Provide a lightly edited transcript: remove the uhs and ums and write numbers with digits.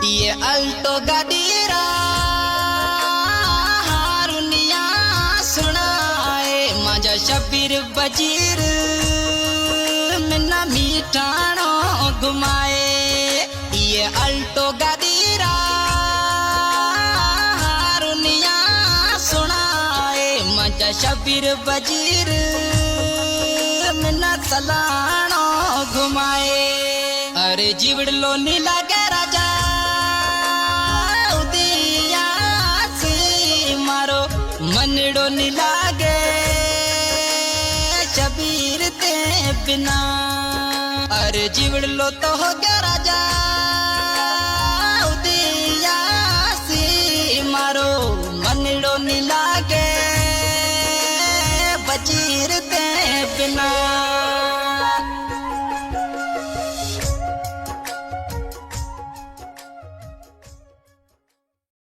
ये अल्टो गडीरा हारुनिया सुनाए मजा शबीर बजीर मिना मीठाणो घुमाए। ये अल्टो गडीरा हारुनिया सुनाए मजा शबीर बजीर मिना सलाणो घुमाए। अरे जीवड़लो नीला के राजा मनड़ो नी लागे शबीर ते बिना। अरे जीवड़ लो तो हो गया राजा।